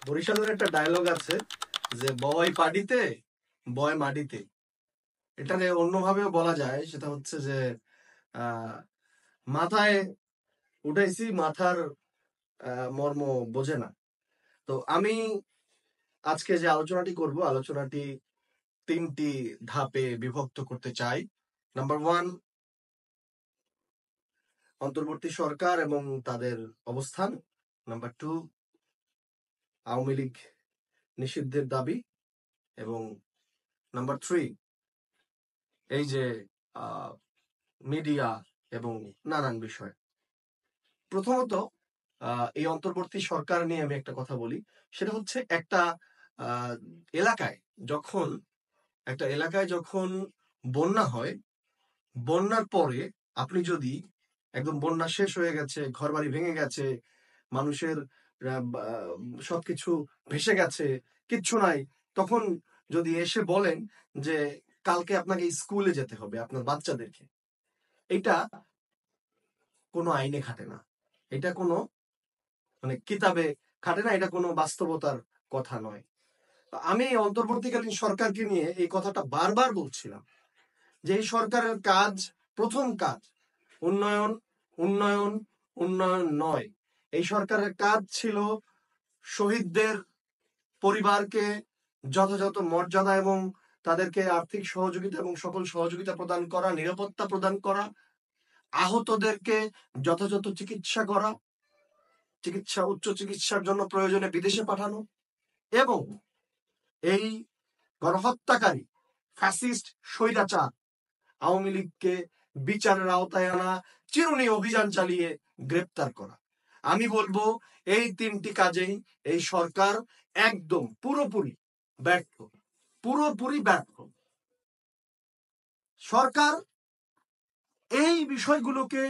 বরিশালের একটা ডায়লগ আছে যে বয় পাডিতে বয় মাটিতে। এটাকে অন্যভাবেও বলা যায়, সেটা হচ্ছে যে আহ মাথায় উঠাইছি, মাথার মর্ম বোঝে না। তো আমি আজকে যে আলোচনাটি করব, আলোচনাটি তিনটি ধাপে বিভক্ত করতে চাই। নাম্বার ওয়ান, অন্তর্বর্তী সরকার এবং তাদের অবস্থান। নাম্বার টু, আওয়ামী লীগ নিষিদ্ধের দাবি। এবং নাম্বার থ্রি, এই যে মিডিয়া এবং নানান বিষয়। প্রথমত, এই অন্তর্বর্তী সরকার নিয়ে আমি একটা কথা বলি। সেটা হচ্ছে আহ, এলাকায় যখন একটা এলাকায় যখন বন্যা হয়, বন্যার পরে আপনি যদি একদম বন্যা শেষ হয়ে গেছে, ঘরবাড়ি ভেঙে গেছে, মানুষের সবকিছু ভেসে গেছে, কিচ্ছু নাই, তখন যদি এসে বলেন যে কালকে আপনাকে স্কুলে যেতে হবে আপনার বাচ্চাদেরকে, এটা কোনো আইনে খাটে না, এটা কোনো মানে কিতাবে খাটে না, এটা কোনো বাস্তবতার কথা নয়। আমি এই অন্তর্বর্তীকালীন সরকারকে নিয়ে এই কথাটা বারবার বলছিলাম যে এই সরকারের কাজ, প্রথম কাজ উন্নয়ন, উন্নয়ন, উন্নয়ন নয়। এই সরকারের কাজ ছিল শহীদদের পরিবারকে যথাযথ মর্যাদা এবং তাদেরকে আর্থিক সহযোগিতা এবং সকল সহযোগিতা প্রদান করা, নিরাপত্তা প্রদান করা, আহতদেরকে যথাযথ চিকিৎসা করা, উচ্চ চিকিৎসার জন্য প্রয়োজনে বিদেশে পাঠানো, এবং এই গণহত্যাকারী ফ্যাসিস্ট স্বৈরাচার আওয়ামী লীগকে বিচারের আওতায় আনা, চিরুনি অভিযান চালিয়ে গ্রেপ্তার করা। আমি বলবো এই তিনটি কাজেই এই সরকার একদম পুরোপুরি ব্যর্থ, পুরোপুরি ব্যর্থ। সরকার এই বিষয়গুলোকে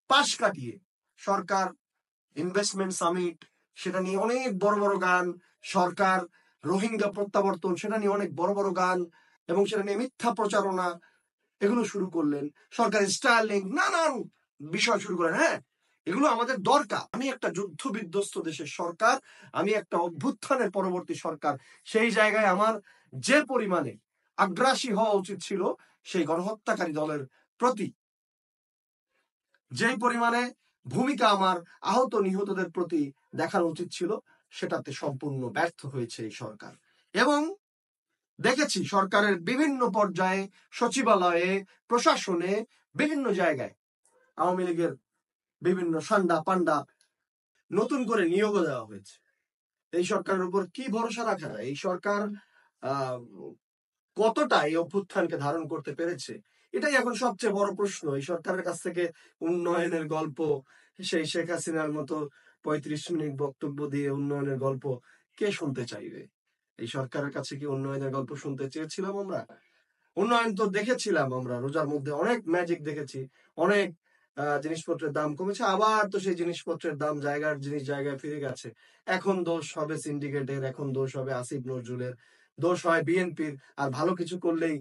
পাশ কাটিয়ে সরকার ইনভেস্টমেন্ট সামিট, সেটা নিয়ে অনেক বড় বড় গান, সরকার রোহিঙ্গা প্রত্যাবর্তন, সেটা নিয়ে অনেক বড় বড় গান, এবং সেটা নিয়ে মিথ্যা প্রচারণা, এগুলো শুরু করলেন। সরকার স্টাইলিং নানান বিষয় শুরু করেন। হ্যাঁ, এগুলো আমাদের দরকার। আমি একটা যুদ্ধ বিধ্বস্ত দেশের সরকার, আমি একটা অভ্যুত্থানের পরবর্তী সরকার, সেই জায়গায় আমার যে পরিমাণে আগ্রাসী হওয়া উচিত ছিল সেই গণহত্যাকারী দলের প্রতি, যেই পরিমাণে ভূমিকা আমার আহত নিহতদের প্রতি দেখানো উচিত ছিল, সেটাতে সম্পূর্ণ ব্যর্থ হয়েছে এই সরকার। এবং দেখেছি সরকারের বিভিন্ন পর্যায়ে, সচিবালয়ে, প্রশাসনে, বিভিন্ন জায়গায় আওয়ামী লীগের বিভিন্ন সান্ডা পান্ডা নতুন করে নিয়োগও দেওয়া হয়েছে। এই সরকারের উপর কি ভরসা রাখা যায়? এই সরকার আহ কতটা এই অভ্যুত্থানকে ধারণ করতে পেরেছে, এটাই এখন সবচেয়ে বড় প্রশ্ন। এই সরকারের কাছ থেকে উন্নয়নের গল্প, সেই শেখ হাসিনার মতো 35 মিনিট বক্তব্য দিয়ে উন্নয়নের গল্প কে শুনতে চাইবে? এই সরকারের কাছে কি উন্নয়নের গল্প শুনতে চেয়েছিলাম আমরা? উন্নয়ন তো দেখেছিলাম আমরা, রোজার মধ্যে অনেক ম্যাজিক দেখেছি, অনেক জিনিসপত্রের দাম কমেছে, আবার তো সেই জিনিসপত্রের দাম জায়গার জিনিস জায়গায় ফিরে গেছে। এখন দোষ হবে সিন্ডিকেটের, এখন দোষ হবে আসিফ নজরুলের, দোষ হয় বিএনপির। আর ভালো কিছু করলেই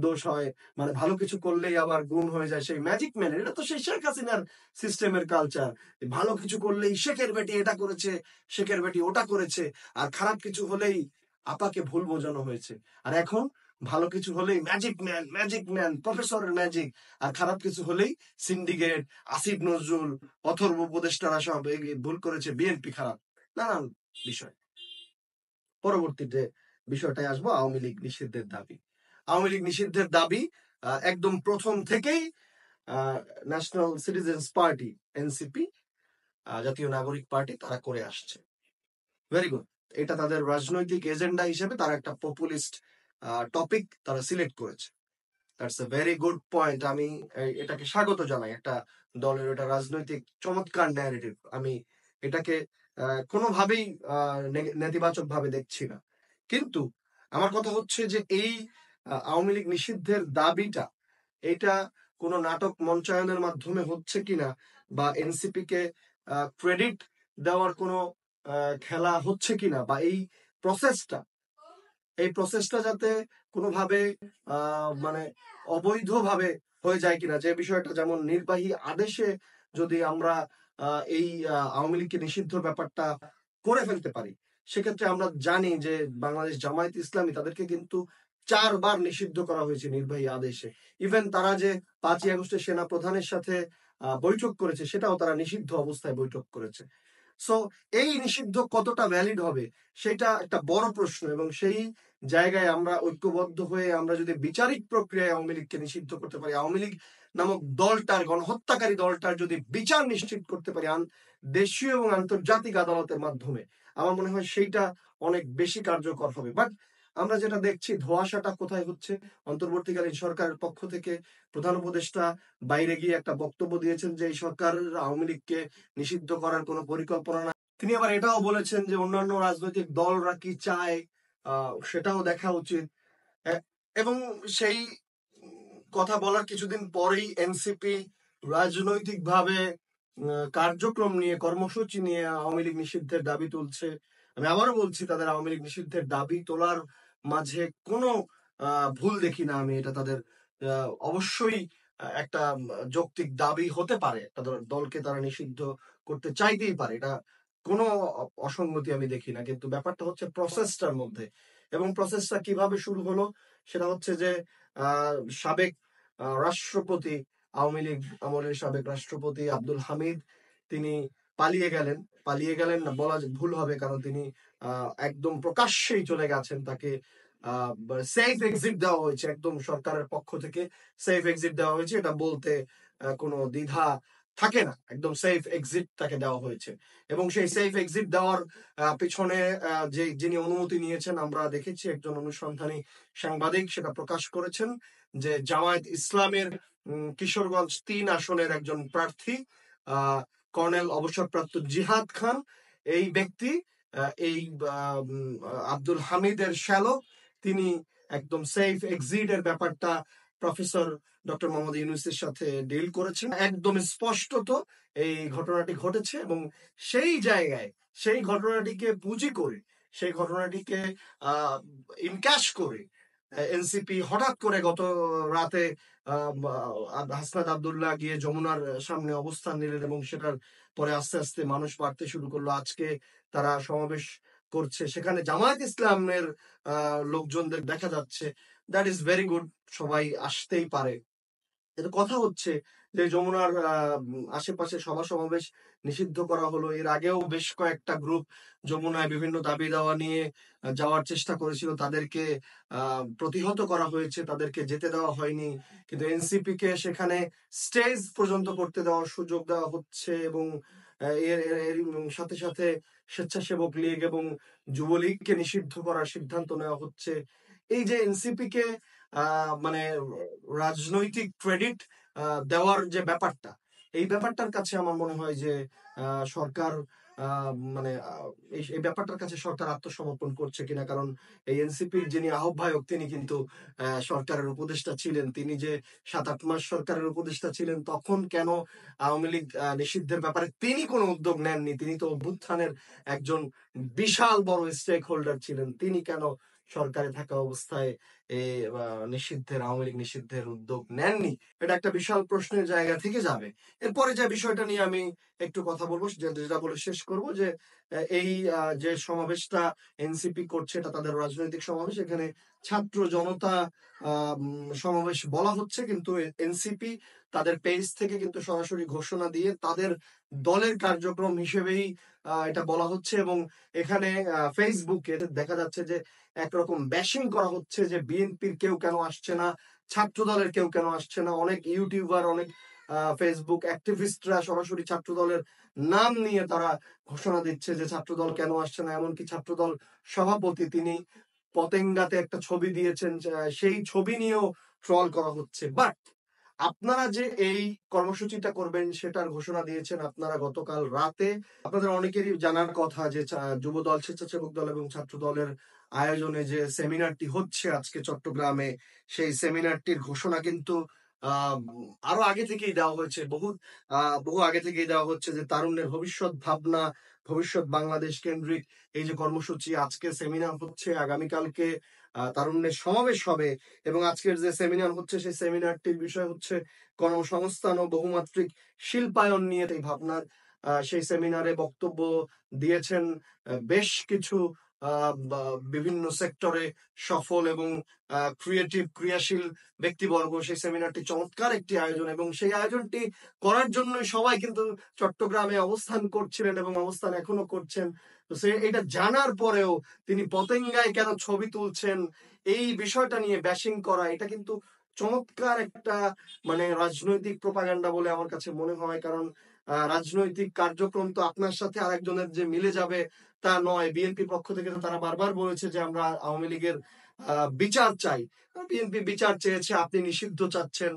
দোষ হয়, মানে ভালো কিছু করলেই আবার গুণ হয়ে যায় সেই ম্যাজিক ম্যানের। এটা তো সেই শেখ হাসিনার সিস্টেমের কালচার। ভালো কিছু করলেই শেখের বেটি এটা করেছে, শেখের বেটি ওটা করেছে, আর খারাপ কিছু হলেই আপাকে ভুল বোঝানো হয়েছে। আর এখন ভালো কিছু হলেই ম্যাজিক ম্যান, ম্যাজিক ম্যান, প্রফেসরের ম্যাজিক, আর খারাপ কিছু হলেই সিন্ডিকেট, আসিফ নজরুল, অথর্ব উপদেষ্টারা সব ভুল করেছে, বিএনপি খারাপ, নানান বিষয়। পরবর্তীতে বিষয়টায় আসবো, আওয়ামী লীগ নিষিদ্ধের দাবি। আওয়ামী লীগ নিষিদ্ধের দাবি একদম প্রথম থেকেই ন্যাশনাল সিটিজেন্স পার্টি, এনসিপি, জাতীয় নাগরিক পার্টি, তারা করে আসছে। Very good. এটা তাদের রাজনৈতিক এজেন্ডা হিসেবে তারা একটা পপুলিস্ট টপিক তারা সিলেক্ট করেছে। That's a very good point. আমি এটাকে স্বাগত জানাই। একটা দলের এটা রাজনৈতিক চমৎকার ন্যারেটিভ। আমি এটাকে কোনোভাবেই নেতিবাচক ভাবে দেখছি না। কিন্তু আমার কথা হচ্ছে যে এই আওয়ামী লীগ নিষিদ্ধের দাবিটা, এটা কোনো নাটক মঞ্চায়নের মাধ্যমে হচ্ছে কিনা, বা এনসিপি কে ক্রেডিট দেওয়ার কোনো খেলা হচ্ছে কিনা, বা এই প্রসেসটা যাতে কোনোভাবে মানে অবৈধভাবে হয়ে যায় কিনা, যে বিষয়টা যেমন নির্বাহী আদেশে যদি আমরা এই আওয়ামী লীগকে নিষিদ্ধ ব্যাপারটা করে ফেলতে পারি, সেক্ষেত্রে আমরা জানি যে বাংলাদেশ জামায়াত ইসলামী তাদেরকে কিন্তু 4 বার নিষিদ্ধ করা হয়েছে নির্বাহী আদেশে। ইভেন তারা যে 5ই আগস্টে সেনা প্রধানের সাথে বৈঠক করেছে সেটাও তারা নিষিদ্ধ অবস্থায় বৈঠক করেছে। সো এই নিষিদ্ধ কতটা ভ্যালিড হবে সেটা একটা বড় প্রশ্ন, এবং সেই জায়গায় আমরা ঐক্যবদ্ধ হয়ে আমরা যদি বিচারিক প্রক্রিয়ায় আওয়ামী লীগকে নিষিদ্ধ করতে পারি, আওয়ামী লীগ নামক দলটার, গণহত্যাকারী দলটার যদি বিচার নিশ্চিত করতে পারি দেশীয় এবং আন্তর্জাতিক আদালতের মাধ্যমে, আমার মনে হয় সেইটা অনেক বেশি কার্যকর হবে। বাট আমরা যেটা দেখছি, ধোঁয়াশাটা কোথায় হচ্ছে, অন্তর্বর্তীকালীন সরকারের পক্ষ থেকে প্রধান উপদেষ্টা বাইরে গিয়ে একটা বক্তব্য দিয়েছেন যে এই সরকার আওয়ামী লীগকে নিষিদ্ধ করার কোনো পরিকল্পনা নাই। তিনি আবার এটাও বলেছেন যে অন্যান্য রাজনৈতিক দলরা কি চায় সেটাও দেখা উচিত। এবং সেই কথা বলার কিছুদিন পরেই এনসিপি রাজনৈতিকভাবে কার্যক্রম নিয়ে, কর্মসূচি নিয়ে আওয়ামী লীগ নিষিদ্ধের দাবি তুলছে। আমি আবারও বলছি, তাদের আওয়ামী লীগ নিষিদ্ধের দাবি তোলার মাঝে কোনো ভুল দেখি না আমি। এটা তাদের অবশ্যই একটা যৌক্তিক দাবি হতে পারে, একটা দলকে তারা নিষিদ্ধ করতে চাইতেই পারে, এটা কোনো অসঙ্গতি আমি দেখি না। কিন্তু ব্যাপারটা হচ্ছে প্রসেসটার মধ্যে, এবং প্রসেসটা কিভাবে শুরু হলো সেটা হচ্ছে যে সাবেক রাষ্ট্রপতি, আওয়ামী লীগ আমলের সাবেক রাষ্ট্রপতি আব্দুল হামিদ, তিনি পালিয়ে গেলেন না বলা ভুল হবে, কারণ তিনি একদম প্রকাশ্যেই চলে গেছেন। তাকে সেফ এক্সিট দেওয়া হয়েছে, একদম সরকারের পক্ষ থেকে সেফ এক্সিট দেওয়া হয়েছে, এটা বলতে কোনো দ্বিধা থাকে না, একদম সেফ এক্সিট তাকে দেওয়া হয়েছে। এবং সেই সেফ এক্সিট দেওয়ার পিছনে যিনি অনুমতি নিয়েছেন, আমরা দেখেছি একজন অনুসন্ধানী সাংবাদিক সেটা প্রকাশ করেছেন যে জামায়াত ইসলামের কিশোরগঞ্জ 3 আসনের একজন প্রার্থী কর্নেল অবসরপ্রাপ্ত জিহাদ খান, এই ব্যক্তি এই আব্দুল হামিদের শ্যালক, তিনি একদম সেফ এক্সিট এর ব্যাপারটা প্রফেসর ডক্টর মোহাম্মদ ইউনূসের সাথে ডিল করেছেন। একদম স্পষ্টত এই ঘটনাটি ঘটেছে, এবং সেই জায়গায় সেই ঘটনাটিকে পুঁজি করে, সেই ঘটনাটিকে ইনক্যাশ করে এনসিপি হঠাৎ করে গত রাতে হাসনাত আব্দুল্লাহ গিয়ে যমুনার সামনে অবস্থান নিলেন, এবং সেটার পরে আস্তে আস্তে মানুষ বাড়তে শুরু করলো। আজকে তারা সমাবেশ করছে, সেখানে জামায়াত ইসলামের লোকজনদের দেখা যাচ্ছে। দ্যাট ইজ ভেরি গুড, সবাই আসতেই পারে। কিন্তু কথা হচ্ছে যে যমুনার আশেপাশে সভা সমাবেশ নিষিদ্ধ করা হলো। এর আগেও বেশ কয়েকটা গ্রুপ যমুনায় বিভিন্ন দাবি দাওয়া নিয়ে যাওয়ার চেষ্টা করেছিল, তাদেরকে প্রতিহত করা হয়েছে, তাদেরকে যেতে দেওয়া হয়নি। কিন্তু এনসিপি কে সেখানে স্টেজ পর্যন্ত করতে দেওয়ার সুযোগ দেওয়া হচ্ছে, এবং এর সাথে সাথে স্বেচ্ছাসেবক লীগ এবং যুবলীগকে নিষিদ্ধ করার সিদ্ধান্ত নেওয়া হচ্ছে। এই যে এনসিপি কে মানে রাজনৈতিক ক্রেডিট দেওয়ার যে ব্যাপারটা, এই ব্যাপারটার কাছে আমার মনে হয় যে সরকার মানে এই ব্যাপারটার কাছে সরকার আত্মসমর্পণ করছে কিনা। কারণ এই এনসিপির যিনি আহ্বায়ক, তিনি কিন্তু সরকারের উপদেষ্টা ছিলেন। তিনি যে 7-8 মাস সরকারের উপদেষ্টা ছিলেন, তখন কেন আওয়ামী লীগ নিষিদ্ধের ব্যাপারে তিনি কোনো উদ্যোগ নেননি? তিনি তো অভ্যুত্থানের একজন বিশাল বড় স্টেক হোল্ডার ছিলেন, তিনি কেন সরকারে থাকা অবস্থায় নিষিদ্ধের, আওয়ামী লীগ নিষিদ্ধের উদ্যোগ নেননি? এটা একটা বিশাল প্রশ্নের জায়গা থেকে যাবে। এরপরে যে বিষয়টা নিয়ে আমি একটু কথা বলবো, যেটা বলে শেষ করব, যে এই যে সমাবেশটা এনসিপি করছে, এটা তাদের রাজনৈতিক সমাবেশ, এখানে ছাত্র জনতা সমাবেশ বলা হচ্ছে, কিন্তু এনসিপি তাদের পেজ থেকে কিন্তু সরাসরি ঘোষণা দিয়ে তাদের দলের কার্যক্রম হিসেবেই এটা বলা হচ্ছে। এবং এখানে ফেসবুকে দেখা যাচ্ছে যে একরকম ব্যাশিং করা হচ্ছে যে বিএনপির কেউ কেন আসছে না, ছাত্র দলের কেউ কেন আসছে না। অনেক ইউটিউবার, অনেক ফেসবুক অ্যাক্টিভিস্টরা সরাসরি ছাত্র দলের নাম নিয়ে তারা ঘোষণা দিচ্ছে যে ছাত্র দল কেন আসছে না। এমনকি ছাত্র দল সভাপতি, তিনি পতেঙ্গাতে একটা ছবি দিয়েছেন, সেই ছবি নিয়েও ট্রল করা হচ্ছে। বাট আপনারা যে এই কর্মসূচিটা করবেন সেটার ঘোষণা দিয়েছেন আপনারা গতকাল রাতে। আপনাদের অনেকেরই জানার কথা যে যুব দল, স্বেচ্ছাসেবক দল এবং ছাত্র দলের আয়োজনে যে সেমিনারটি হচ্ছে আজকে চট্টগ্রামে, সেই সেমিনারটির ঘোষণা কিন্তু আরো আগে থেকেই দেওয়া হয়েছে, বহু আগে থেকেই দেওয়া হচ্ছে, যে তারুণ্যের ভবিষ্যৎ ভাবনা, ভবিষ্যৎ বাংলাদেশ কেন্দ্রিক এই যে কর্মসূচি, আজকে সেমিনার হচ্ছে, আগামীকালকে তারুণ্যের সমাবেশ হবে, এবং আজকের যে সেমিনার হচ্ছে সেই সেমিনারটির বিষয় হচ্ছে কর্মসংস্থান ও বহুমাত্রিক শিল্পায়ন নিয়ে এই ভাবনার সেই সেমিনারে বক্তব্য দিয়েছেন বেশ কিছু বিভিন্ন সেক্টরে সফল এবং ক্রিয়েটিভ ক্রিয়াশীল ব্যক্তিবর্গ। সেই সেমিনারটি চমৎকার একটি আয়োজন, এবং সেই আয়োজনটি করার জন্য সবাই কিন্তু চট্টগ্রামে অবস্থান করছিলেন এবং অবস্থান এখনো করছেন। তো সে এটা জানার পরেও তিনি পতেঙ্গায় কেন ছবি তুলছেন এই বিষয়টা নিয়ে ব্যাশিং করা, এটা কিন্তু চমৎকার একটা মানে রাজনৈতিক প্রোপাগান্ডা বলে আমার কাছে মনে হয়। কারণ রাজনৈতিক কার্যক্রম তো আপনার সাথে আরেকজনের যে মিলে যাবে তা নয়। বিএনপি পক্ষ থেকে তো তারা বারবার বলেছে যে আমরা আওয়ামী লীগের বিচার চাই। বিএনপি বিচার চেয়েছে, আপনি নিষিদ্ধ চাচ্ছেন।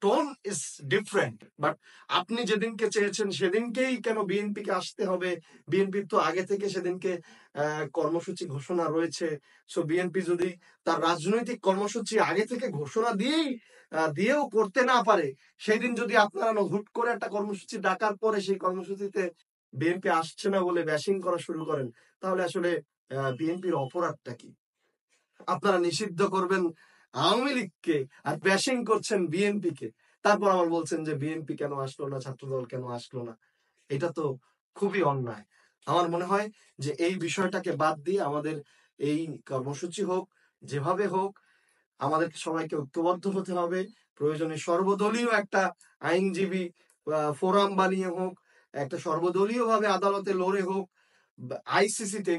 টোন ইজ ডিফারেন্ট, বাট আপনি যেদিনকে চেয়েছেন সেদিনকেই কেন বিএনপি কে আসতে হবে? বিএনপির তো আগে থেকে সেদিনকে কর্মসূচি ঘোষণা রয়েছে। সো বিএনপি যদি তার রাজনৈতিক কর্মসূচি আগে থেকে ঘোষণা দিয়েও করতে না পারে, সেই দিন যদি আপনারা হুট করে একটা কর্মসূচি ডাকার পরে সেই কর্মসূচিতে বিএনপি আসছে না বলে ব্যাশিং করা শুরু করেন, তাহলে আসলে বিএনপির অপরাধটা কি? আপনারা নিষিদ্ধ করবেন আওয়ামী লীগকে আর ব্যাশিং করছেন বিএনপি কে, তারপর আবার বলছেন যে বিএনপি কেন আসলো না, ছাত্রদল কেন আসলো না। এটা তো খুবই অন্যায়। আমার মনে হয় যে এই বিষয়টাকে বাদ দিয়ে আমাদের এই কর্মসূচি হোক, যেভাবে হোক, আমাদের সবাইকে ঐক্যবদ্ধ হতে হবে। প্রয়োজনে সর্বদলীয় একটা আইনজীবী ফোরাম বানিয়ে হোক, একটা সর্বদলীয় ভাবে আদালতে লড়ে হোক, আইসিসিতে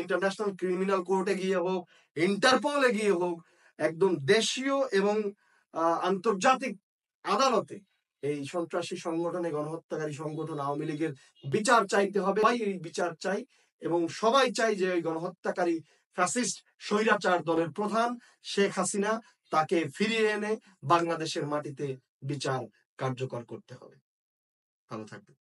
ইন্টারন্যাশনাল ক্রিমিনাল কোর্টে গিয়ে হোক, ইন্টারপোলে গিয়ে হোক, একদম দেশীয় এবং আন্তর্জাতিক আদালতে এই সন্ত্রাসী সংগঠনে গণহত্যাকারী সংগঠন আওয়ামী লীগের বিচার চাইতে হবে। সবাই এই বিচার চাই এবং সবাই চাই যে ওই গণহত্যাকারী ফ্যাসিস্ট স্বৈরাচার দলের প্রধান শেখ হাসিনা, তাকে ফিরিয়ে এনে বাংলাদেশের মাটিতে বিচার কার্যকর করতে হবে। ভালো থাকবেন।